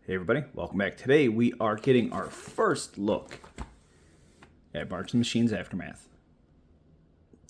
Hey everybody, welcome back. Today we are getting our first look at March and Machine's Aftermath.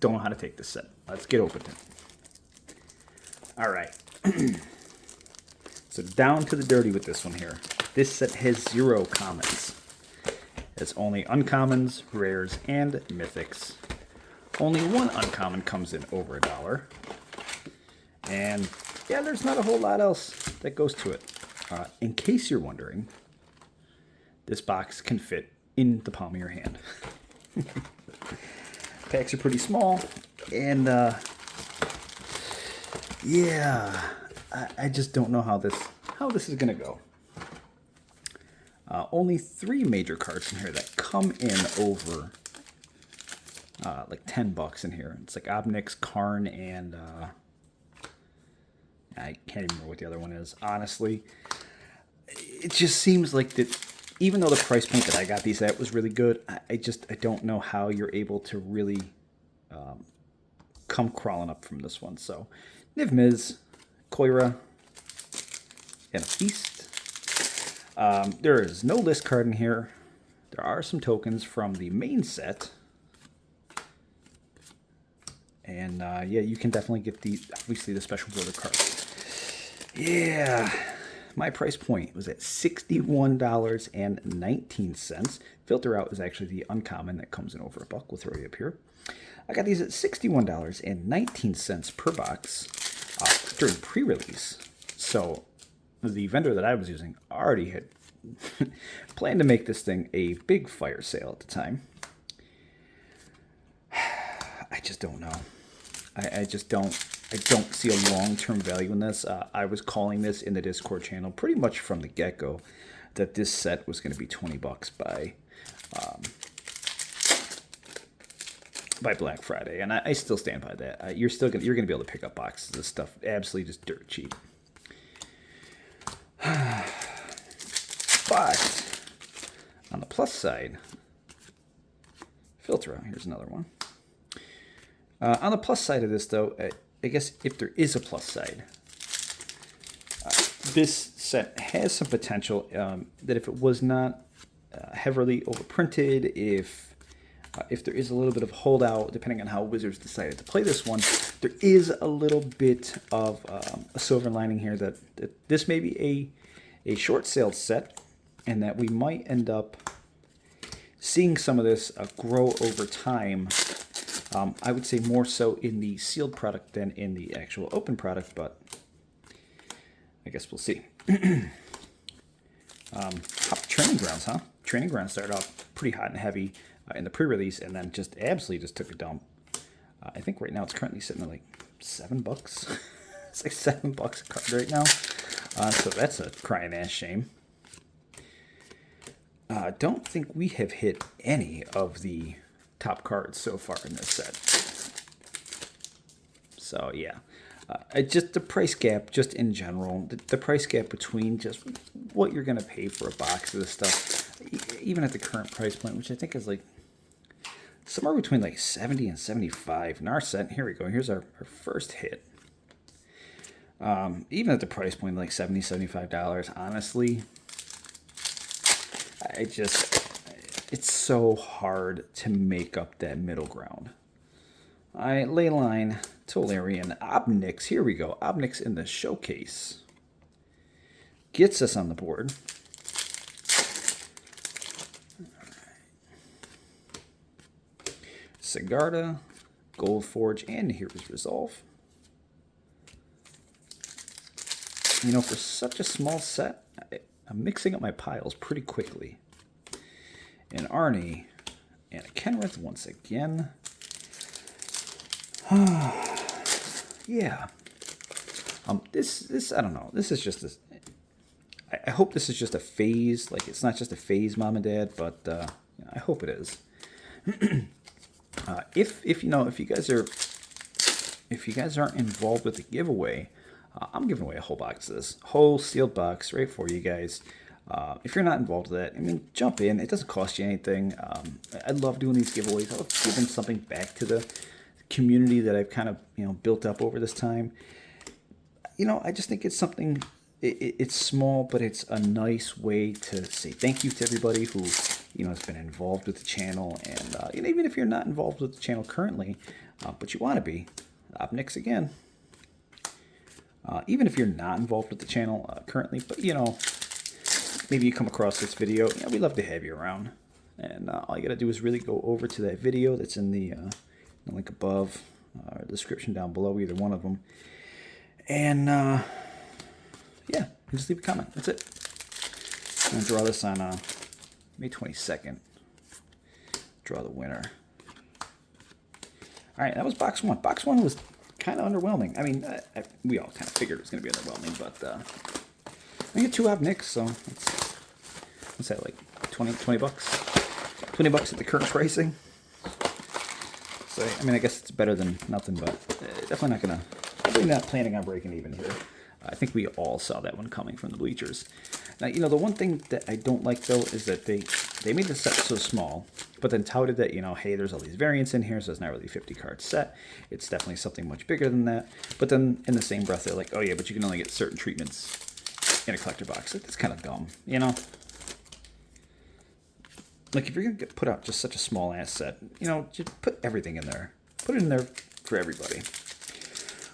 Don't know how to take this set. Let's get open to it. Alright. So down to the dirty with this one here. This set has 0 commons. It's only uncommons, rares, and mythics. Only one uncommon comes in over $1. And yeah, there's not a whole lot else that goes to it. In case you're wondering, this box can fit in the palm of your hand. Packs are pretty small, and yeah, I just don't know how this is gonna go. Only 3 major cards in here that come in over like $10 in here. It's like Obnix, Karn, and I can't even remember what the other one is, honestly. It just seems like that, even though the price point that I got these at was really good, I don't know how you're able to really come crawling up from this one. So, Niv Miz, Koira, and a Feast. There is no list card in here. There are some tokens from the main set. And yeah, you can definitely get obviously the special border cards. Yeah, my price point was at $61.19. Filter out is actually the uncommon that comes in over $1. We'll throw you up here. I got these at $61.19 per box during pre-release. So the vendor that I was using already had planned to make this thing a big fire sale at the time. I just don't know. I don't see a long-term value in this. I was calling this in the Discord channel pretty much from the get-go that this set was going to be $20 by Black Friday, and I still stand by that. You're gonna be able to pick up boxes of stuff absolutely just dirt cheap. But on the plus side, filter out. Here's another one. On the plus side of this, though, I guess if there is a plus side, this set has some potential that if it was not heavily overprinted, if there is a little bit of holdout, depending on how Wizards decided to play this one, there is a little bit of a silver lining here that this may be a short sale set, and that we might end up seeing some of this grow over time. I would say more so in the sealed product than in the actual open product, but I guess we'll see. Training Grounds, huh? Training Grounds started off pretty hot and heavy in the pre-release, and then just absolutely just took a dump. I think right now it's currently sitting at like $7. It's like $7 a card right now. So that's a crying ass shame. Don't think we have hit any of the top cards so far in this set. So yeah, just the price gap, just in general, the price gap between just what you're gonna pay for a box of this stuff, even at the current price point, which I think is like somewhere between like 70 and 75 in our set. Here we go. Here's our first hit. Even at the price point, like $70, $75, honestly, it's so hard to make up that middle ground. All right, Leyline, Tolarian, Obnix. Here we go. Obnix in the showcase. Gets us on the board. Sigarda, Goldforge, and Hero's Resolve. You know, for such a small set, I'm mixing up my piles pretty quickly. And Arnie, and a Kenrith once again. Yeah. This I don't know. This is just this. I hope this is just a phase. Like, it's not just a phase, Mom and Dad, but I hope it is. If you guys aren't involved with the giveaway, I'm giving away a whole box of this, whole sealed box right for you guys. If you're not involved with that, I mean, jump in. It doesn't cost you anything. I love doing these giveaways. I love giving something back to the community that I've kind of built up over this time. I just think it's something it's small, but it's a nice way to say thank you to everybody who, has been involved with the channel. And even if you're not involved with the channel currently, but you want to be, Opnics again. Even if you're not involved with the channel currently, but maybe you come across this video, we'd love to have you around. And all you got to do is really go over to that video that's in the link above, or description down below, either one of them. And yeah, just leave a comment. That's it. I'm going to draw this on May 22nd. Draw the winner. All right, that was box one. Box one was kind of underwhelming. I mean, we all kind of figured it was going to be underwhelming, but I get 2 Opnics, so what's that, like 20 bucks? 20 bucks at the current pricing. So, I mean, I guess it's better than nothing, but definitely not going to, probably not planning on breaking even here. I think we all saw that one coming from the bleachers. Now, the one thing that I don't like, though, is that they made the set so small, but then touted that, hey, there's all these variants in here, so it's not really a 50-card set. It's definitely something much bigger than that. But then, in the same breath, they're like, oh, yeah, but you can only get certain treatments in a collector box. That's kind of dumb, Like, if you're going to put out just such a small-ass set, just put everything in there. Put it in there for everybody.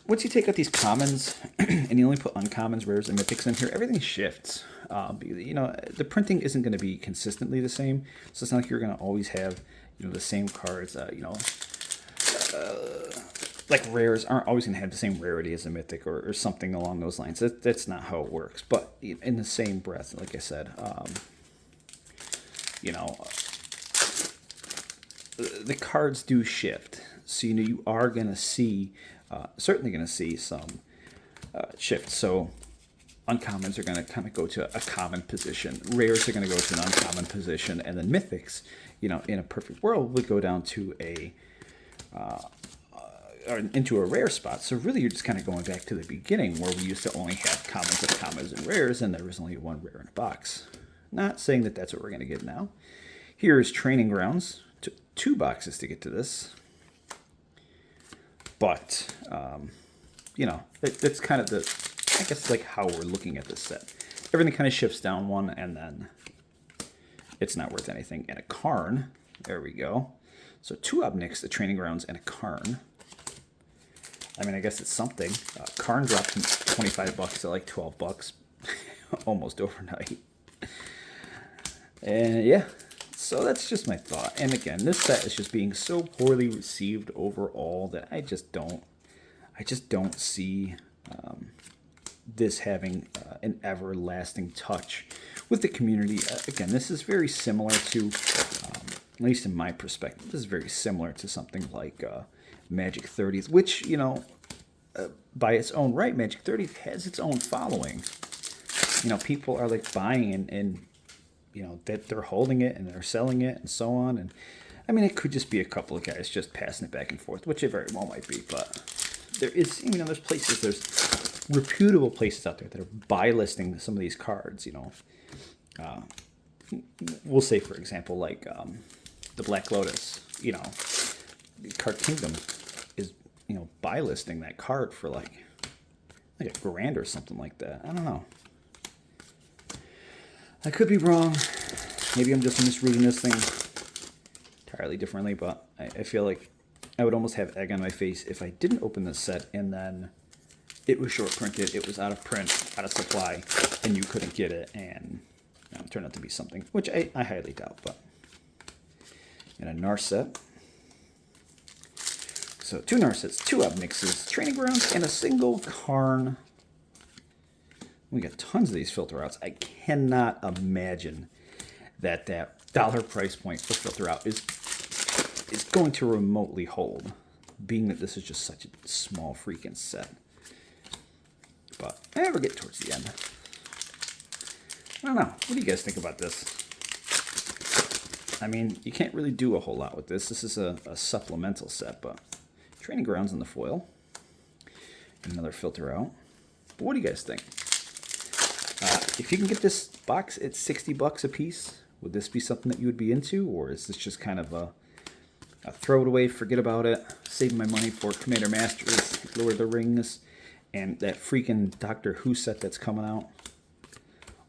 Once you take out these commons and you only put uncommons, rares, and mythics in here, everything shifts. The printing isn't going to be consistently the same, so it's not like you're going to always have, the same cards. Like rares aren't always going to have the same rarity as a mythic or something along those lines. That's not how it works. But in the same breath, like I said, the cards do shift. So, you are going to see, certainly going to see some shift. So, uncommons are going to kind of go to a common position. Rares are going to go to an uncommon position. And then mythics, in a perfect world, would go down to into a rare spot. So really you're just kind of going back to the beginning where we used to only have commons, uncommons, and rares, and there was only one rare in a box. Not saying that that's what we're going to get now. Here's Training Grounds. Took 2 boxes to get to this. But, that's kind of I guess, like how we're looking at this set. Everything kind of shifts down one, and then it's not worth anything. And a Karn, there we go. So 2 Opnics, the Training Grounds, and a Karn. I mean, I guess it's something. Karn dropped from 25 bucks to like 12 bucks almost overnight. And yeah, so that's just my thought. And again, this set is just being so poorly received overall that I just don't see this having an everlasting touch with the community. Again, this is very similar to, at least in my perspective, this is very similar to something like Magic 30th, which, by its own right, Magic 30th has its own following. People are like buying and that they're holding it and they're selling it and so on. And I mean, it could just be a couple of guys just passing it back and forth, which it very well might be. But there is, there's places, there's reputable places out there that are buy listing some of these cards. We'll say, for example, like the Black Lotus. Card Kingdom is buy listing that card for like $1,000 or something like that. I don't know. I could be wrong. Maybe I'm just misreading this thing entirely differently, but I feel like I would almost have egg on my face if I didn't open this set and then it was short printed, it was out of print, out of supply, and you couldn't get it, and it turned out to be something, which I highly doubt. But and a Nar set. So 2 Nar sets, 2 Opnixes, Training Grounds, and a single Karn. We got tons of these filter outs. I cannot imagine that dollar price point for filter out is going to remotely hold, being that this is just such a small freaking set. But I never get towards the end. I don't know. What do you guys think about this? I mean, you can't really do a whole lot with this. This is a supplemental set, but Training Grounds in the foil. Another filter out. But what do you guys think? If you can get this box at 60 bucks a piece, would this be something that you would be into? Or is this just kind of a throw it away, forget about it, saving my money for Commander Masters, Lord of the Rings, and that freaking Doctor Who set that's coming out?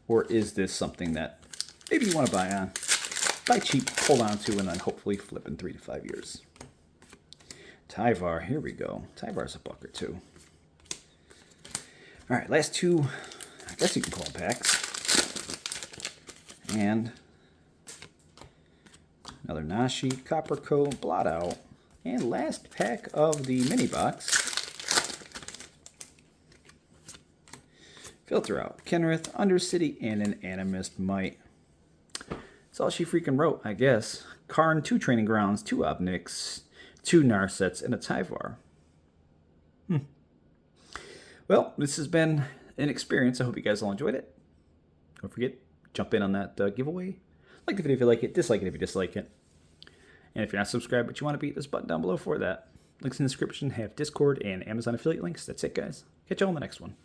Or is this something that maybe you want to buy cheap, hold on to, and then hopefully flip in 3 to 5 years? Tyvar, here we go. Tyvar's a buck or two. All right, last two, I guess you can call them packs. And another Nashi, Copper Coat, Blot Out, and last pack of the mini box. Filter Out, Kenrith, Undercity, and an Animist Might. That's all she freaking wrote, I guess. Karn, 2 Training Grounds, 2 Obniks, 2 Narsets, and a Tyvar. Well, this has been an experience. I hope you guys all enjoyed it. Don't forget, jump in on that giveaway. Like the video if you like it, dislike it if you dislike it. And if you're not subscribed but you want to beat this button down below for that, links in the description have Discord and Amazon affiliate links. That's it, guys. Catch you all in the next one.